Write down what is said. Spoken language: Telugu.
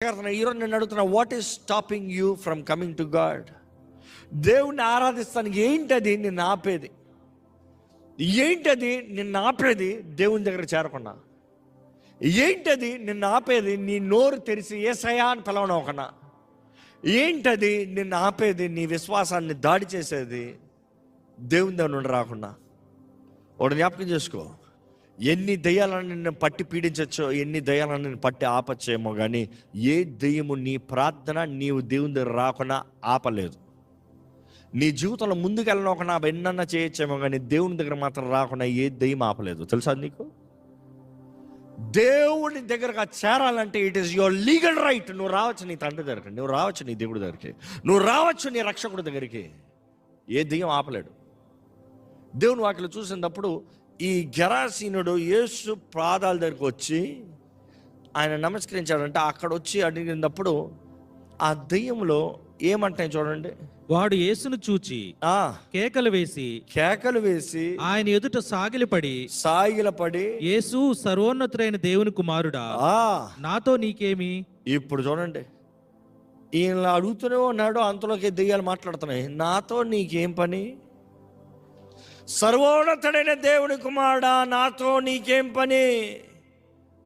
ఈరోజు నేను అడుగుతున్నా, what is stopping you from coming to God? దేవుణ్ణి ఆరాధిస్తానికి ఏంటది నిన్ను ఆపేది? ఏంటది నిన్ను ఆపేది దేవుని దగ్గర చేరకుండా? ఏంటది నిన్ను ఆపేది నీ నోరు తెరిచి యేసయ్యా అని పిలవనవకనా? ఏంటది నిన్ను ఆపేది నీ విశ్వాసాన్ని దాడి చేసేది దేవుని దగ్గర నుండి రాకుండా? ఒకటి జ్ఞాపకం చేసుకో, ఎన్ని దయ్యాలను నిన్ను పట్టి పీడించచ్చో, ఎన్ని దయ్యాలను నిన్ను పట్టి ఆపచ్చేమో, కానీ ఏ దయ్యము నీ ప్రార్థన నీవు దేవుని దగ్గర రాకుండా ఆపలేదు. నీ జీవితంలో ముందుకు వెళ్ళనొకనా ఎన్నన్నా చేయొచ్చేమో, కానీ దేవుని దగ్గర మాత్రం రాకుండా ఏ దయ్యం ఆపలేదు. తెలుసా నీకు? దేవుని దగ్గరగా చేరాలంటే it is your legal right. నువ్వు రావచ్చు నీ తండ్రి దగ్గరికి, నువ్వు రావచ్చు నీ దేవుడి దగ్గరికి, నువ్వు రావచ్చు నీ రక్షకుడి దగ్గరికి. ఏ దెయ్యం ఆపలేడు. దేవుని వాక్యలో చూసినప్పుడు ఈ గెరాసీనుడు యేసు పాదాల దగ్గరికి వచ్చి ఆయన నమస్కరించాడంటే, అక్కడ వచ్చి అడిగినప్పుడు ఆ దెయ్యంలో ఏమంటాయి చూడండి. వాడు యేసును చూచి కేకలు వేసి ఆయన ఎదుట సాగిలపడి యేసు సర్వోన్నతుడైన దేవుని కుమారుడా, నాతో నీకేమి? ఇప్పుడు చూడండి, ఈయన అడుగుతూనే ఉన్నాడు, అంతలోకి దెయ్యాలు మాట్లాడుతున్నాయి, నాతో నీకేం పని? సర్వోన్నతుడైన దేవుని కుమారుడా, నాతో నీకేం పని?